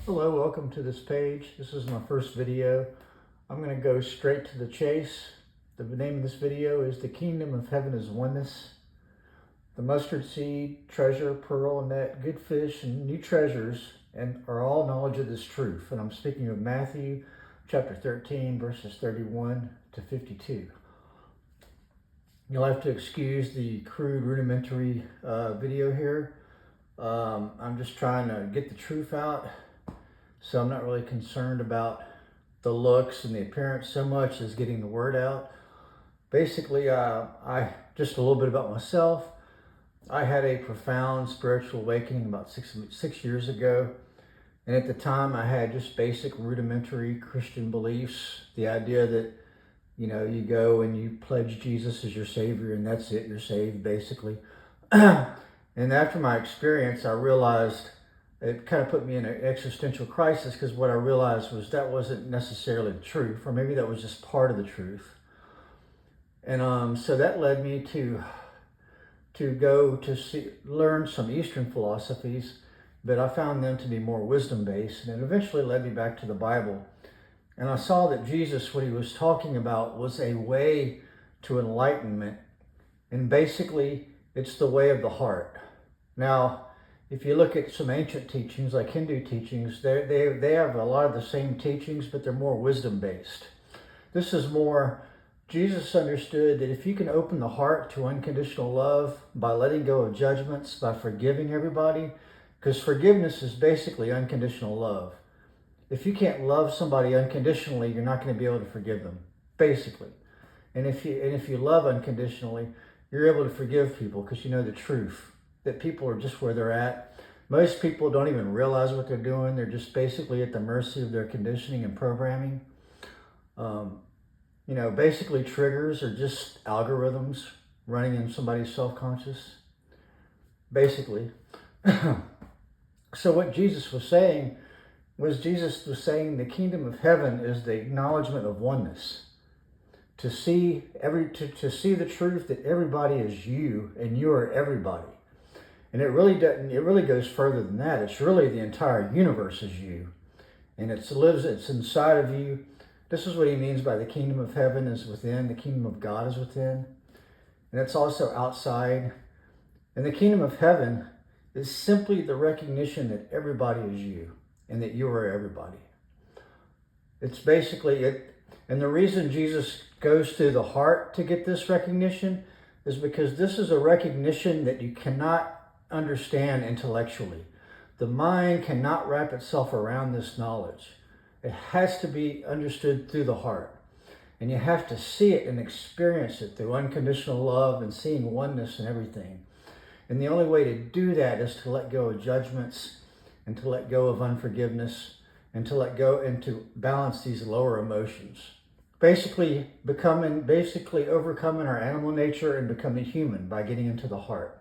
Hello, welcome to this page. This is my first video. I'm going to go straight to the chase. The name of this video is The Kingdom of Heaven is Oneness. The mustard seed, treasure, pearl, net, good fish, and new treasures and are all knowledge of this truth. And I'm speaking of Matthew chapter 13, verses 31 to 52. You'll have to excuse the crude, rudimentary video here. I'm just trying to get the truth out. So I'm not really concerned about the looks and the appearance so much as getting the word out. Basically, I just a little bit about myself. I had a profound spiritual awakening about six years ago. And at the time, I had just basic rudimentary Christian beliefs. The idea that, you go and you pledge Jesus as your Savior and that's it, you're saved, basically. And after my experience, I realized it kind of put me in an existential crisis, because what I realized was that wasn't necessarily the truth, or maybe that was just part of the truth. And so that led me to go to learn some Eastern philosophies, but I found them to be more wisdom-based, and it eventually led me back to the Bible. And I saw that Jesus, what he was talking about, was a way to enlightenment, and basically it's the way of the heart. Now, if you look at some ancient teachings, like Hindu teachings, they have a lot of the same teachings, but they're more wisdom-based. This is more, Jesus understood that if you can open the heart to unconditional love by letting go of judgments, by forgiving everybody, because forgiveness is basically unconditional love. If you can't love somebody unconditionally, you're not going to be able to forgive them, basically. And if you love unconditionally, you're able to forgive people because you know the truth, that people are just where they're at. Most people don't even realize what they're doing. They're just basically at the mercy of their conditioning and programming. Basically triggers are just algorithms running in somebody's self-conscious, basically. So what Jesus was saying the kingdom of heaven is the acknowledgement of oneness. To see the truth that everybody is you and you are everybody. And it really goes further than that. It's really the entire universe is you. And it's inside of you. This is what he means by the kingdom of heaven is within, the kingdom of God is within. And it's also outside. And the kingdom of heaven is simply the recognition that everybody is you and that you are everybody. It's basically it. And the reason Jesus goes to the heart to get this recognition is because this is a recognition that you cannot understand intellectually. The mind cannot wrap itself around this knowledge. It has to be understood through the heart. And you have to see it and experience it through unconditional love and seeing oneness in everything. And the only way to do that is to let go of judgments and to let go of unforgiveness and to let go and to balance these lower emotions. Basically overcoming our animal nature and becoming human by getting into the heart.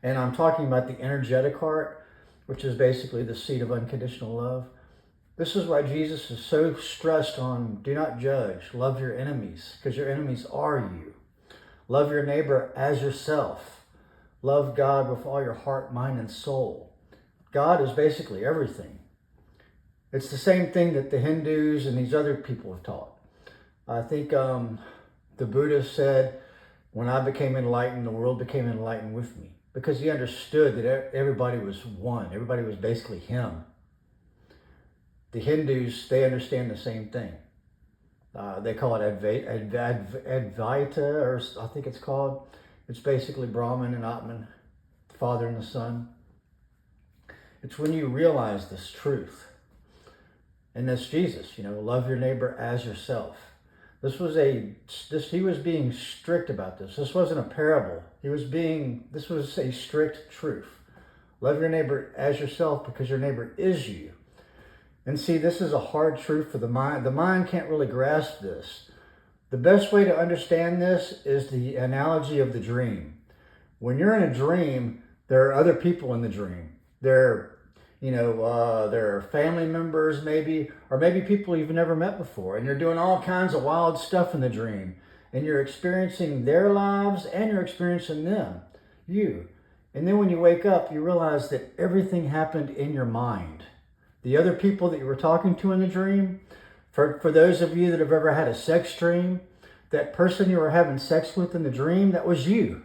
And I'm talking about the energetic heart, which is basically the seat of unconditional love. This is why Jesus is so stressed on do not judge, love your enemies, because your enemies are you. Love your neighbor as yourself. Love God with all your heart, mind, and soul. God is basically everything. It's the same thing that the Hindus and these other people have taught. I think the Buddha said, when I became enlightened, the world became enlightened with me. Because he understood that everybody was one. Everybody was basically him. The Hindus, they understand the same thing. They call it Advaita, or I think it's called. It's basically Brahman and Atman, the Father and the Son. It's when you realize this truth. And that's Jesus, love your neighbor as yourself. He was being strict about this. This wasn't a parable. This was a strict truth. Love your neighbor as yourself because your neighbor is you. And see, this is a hard truth for the mind. The mind can't really grasp this. The best way to understand this is the analogy of the dream. When you're in a dream, there are other people in the dream. There are family members maybe, or maybe people you've never met before, and you're doing all kinds of wild stuff in the dream, and you're experiencing their lives and you're experiencing you. And then when you wake up, you realize that everything happened in your mind. The other people that you were talking to in the dream, for those of you that have ever had a sex dream, that person you were having sex with in the dream, that was you.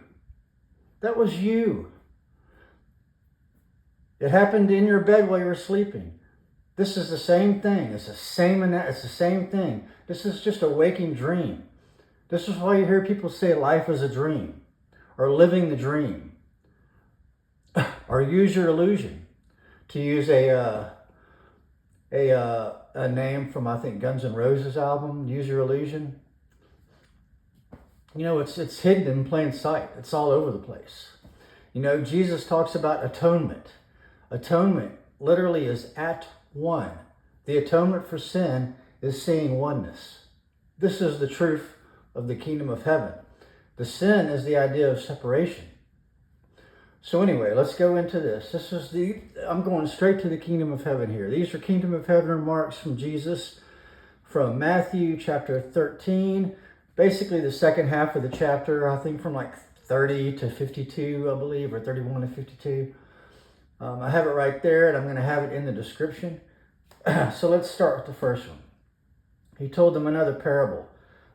That was you. It happened in your bed while you were sleeping. This is the same thing. It's the same thing. This is just a waking dream. This is why you hear people say life is a dream, or living the dream, or use your illusion, to use a name from, I think, Guns N' Roses album, Use Your Illusion. You know, it's hidden in plain sight. It's all over the place. You know, Jesus talks about atonement. Atonement literally is at one. The atonement for sin is seeing oneness. This is the truth of the kingdom of heaven. The sin is the idea of separation. So anyway, let's go into this. I'm going straight to the kingdom of heaven here. These are kingdom of heaven remarks from Jesus from Matthew chapter 13. Basically the second half of the chapter, I think from like 30 to 52, I believe, or 31 to 52. I have it right there, and I'm going to have it in the description. So let's start with the first one. He told them another parable.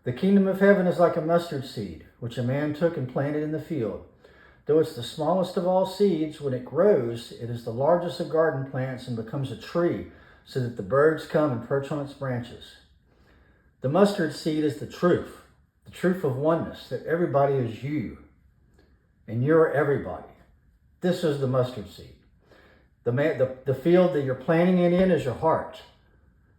The kingdom of heaven is like a mustard seed, which a man took and planted in the field. Though it's the smallest of all seeds, when it grows, it is the largest of garden plants and becomes a tree, so that the birds come and perch on its branches. The mustard seed is the truth of oneness, that everybody is you, and you're everybody. This is the mustard seed. The field that you're planting it in is your heart.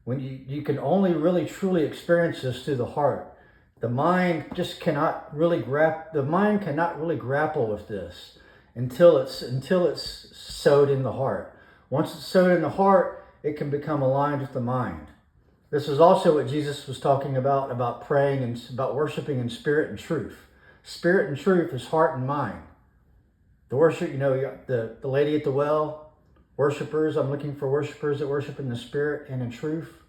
When you can only really truly experience this through the heart. The mind just cannot really grapple with this until it's sowed in the heart. Once it's sowed in the heart, it can become aligned with the mind. This is also what Jesus was talking about praying and about worshiping in spirit and truth. Spirit and truth is heart and mind. The worship, you know, the lady at the well, worshipers, I'm looking for worshipers that worship in the spirit and in truth.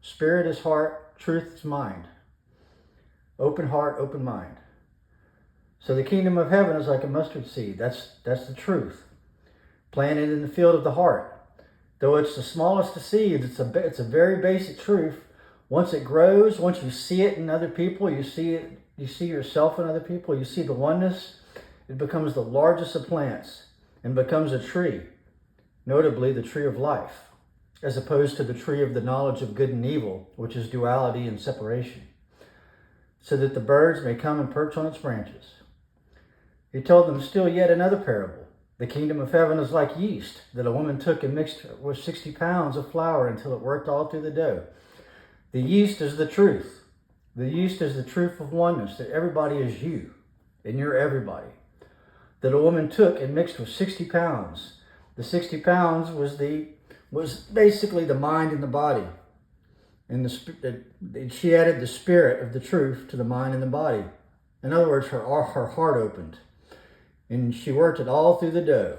Spirit is heart, truth is mind. Open heart, open mind. So the kingdom of heaven is like a mustard seed. That's the truth. Planted in the field of the heart. Though it's the smallest of seeds, it's a very basic truth. Once it grows, once you see it in other people, you see yourself in other people, you see the oneness, it becomes the largest of plants and becomes a tree. Notably, the tree of life, as opposed to the tree of the knowledge of good and evil, which is duality and separation, so that the birds may come and perch on its branches. He told them still yet another parable. The kingdom of heaven is like yeast that a woman took and mixed with 60 pounds of flour until it worked all through the dough. The yeast is the truth. The yeast is the truth of oneness, that everybody is you, and you're everybody. That a woman took and mixed with 60 pounds. The 60 pounds was basically the mind and the body. And she added the spirit of the truth to the mind and the body. In other words, her heart opened. And she worked it all through the dough.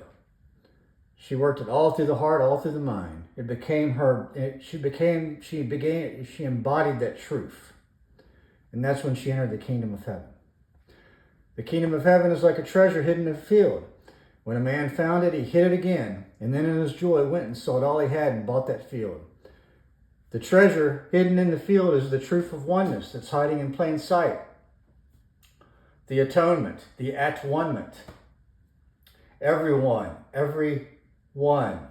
She worked it all through the heart, all through the mind. It became her, she embodied that truth. And that's when she entered the kingdom of heaven. The kingdom of heaven is like a treasure hidden in a field. When a man found it, he hid it again, and then in his joy went and sold all he had and bought that field. The treasure hidden in the field is the truth of oneness that's hiding in plain sight. The atonement, the at-one-ment. Everyone, every one.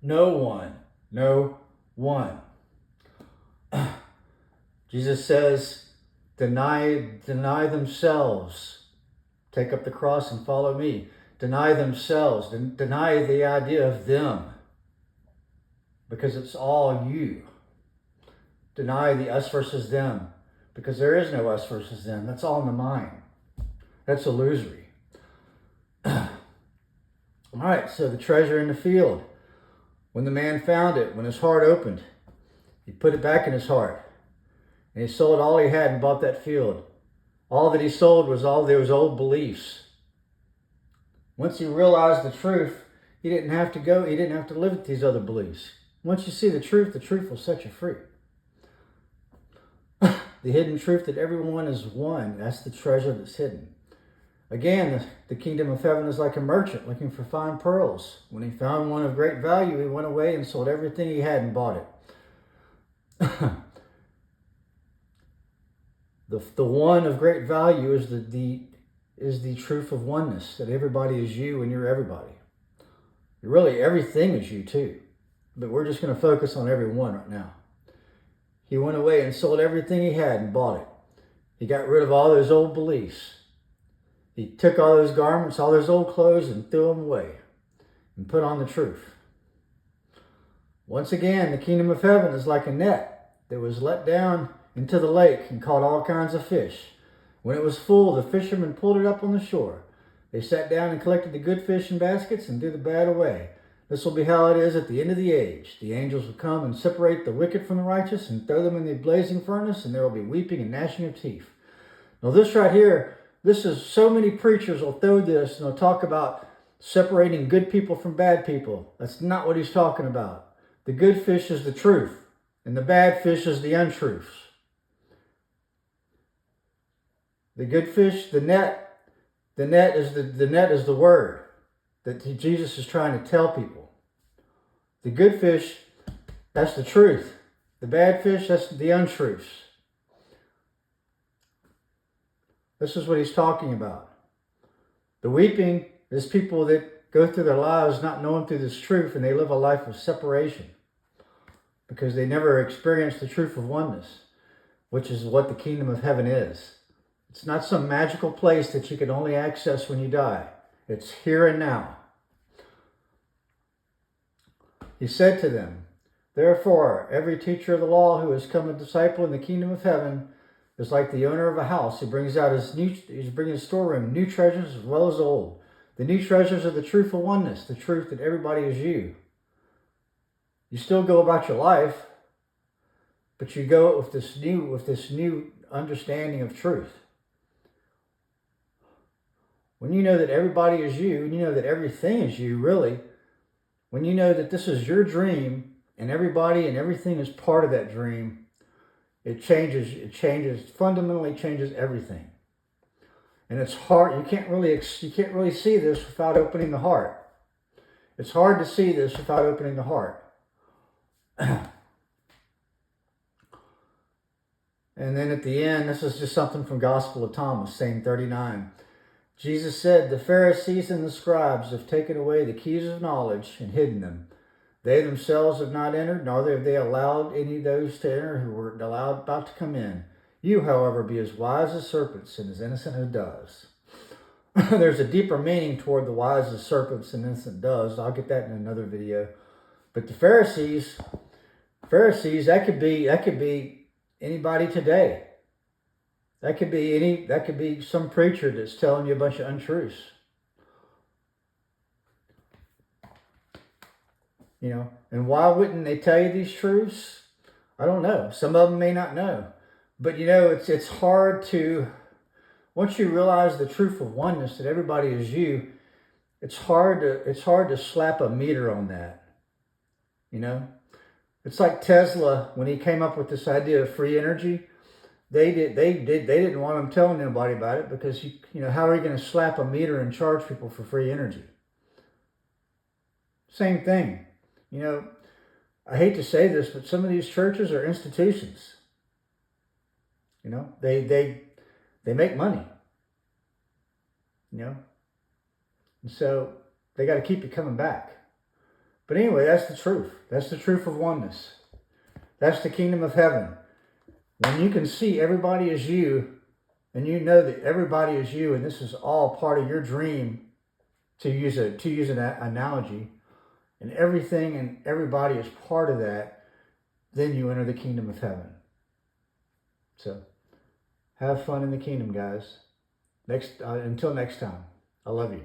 No one, no one. Jesus says, deny themselves. Take up the cross and follow me. Deny themselves. Deny the idea of them. Because it's all you. Deny the us versus them. Because there is no us versus them. That's all in the mind. That's illusory. All right, so the treasure in the field. When the man found it, when his heart opened, he put it back in his heart. And he sold all he had and bought that field. All that he sold was all those old beliefs. Once he realized the truth, he didn't have to live with these other beliefs. Once you see the truth will set you free. The hidden truth that everyone is one, that's the treasure that's hidden. Again, the kingdom of heaven is like a merchant looking for fine pearls. When he found one of great value, he went away and sold everything he had and bought it. The one of great value is the truth of oneness, that everybody is you and you're everybody. Really, everything is you too. But we're just going to focus on everyone right now. He went away and sold everything he had and bought it. He got rid of all those old beliefs. He took all those garments, all those old clothes, and threw them away and put on the truth. Once again, the kingdom of heaven is like a net that was let down into the lake and caught all kinds of fish. When it was full, the fishermen pulled it up on the shore. They sat down and collected the good fish in baskets and threw the bad away. This will be how it is at the end of the age. The angels will come and separate the wicked from the righteous and throw them in the blazing furnace, and there will be weeping and gnashing of teeth. Now this right here, this is, so many preachers will throw this and they'll talk about separating good people from bad people. That's not what he's talking about. The good fish is the truth, and the bad fish is the untruths. The good fish, the net is the word that Jesus is trying to tell people. The good fish, that's the truth. The bad fish, that's the untruths. This is what he's talking about. The weeping is people that go through their lives not knowing through this truth, and they live a life of separation because they never experienced the truth of oneness, which is what the kingdom of heaven is. It's not some magical place that you can only access when you die. It's here and now. He said to them, therefore, every teacher of the law who has come a disciple in the kingdom of heaven is like the owner of a house who brings out he's bringing his storeroom new treasures as well as old. The new treasures are the truth of oneness, the truth that everybody is you. You still go about your life, but you go with this new understanding of truth. When you know that everybody is you, and you know that everything is you, really, when you know that this is your dream, and everybody and everything is part of that dream, it fundamentally changes everything. And it's hard, you can't really see this without opening the heart. It's hard to see this without opening the heart. And then at the end, this is just something from Gospel of Thomas, saying 39. Jesus said, the Pharisees and the scribes have taken away the keys of knowledge and hidden them. They themselves have not entered, nor have they allowed any of those to enter who were about to come in. You, however, be as wise as serpents and as innocent as doves. There's a deeper meaning toward the wise as serpents and innocent doves. I'll get that in another video. But the Pharisees, that could be anybody today. That could be some preacher that's telling you a bunch of untruths. You know, and why wouldn't they tell you these truths? I don't know. Some of them may not know. But you know, it's hard to, once you realize the truth of oneness, that everybody is you, it's hard to slap a meter on that. You know? It's like Tesla, when he came up with this idea of free energy. They didn't want him telling nobody about it because you know, how are you going to slap a meter and charge people for free energy? Same thing. You know, I hate to say this, but some of these churches are institutions. You know, they make money. You know, and so they got to keep you coming back. But anyway, that's the truth. That's the truth of oneness. That's the kingdom of heaven. When you can see everybody is you, and you know that everybody is you, and this is all part of your dream, to use an analogy, and everything and everybody is part of that, then you enter the kingdom of heaven. So, have fun in the kingdom, guys. Until next time, I love you.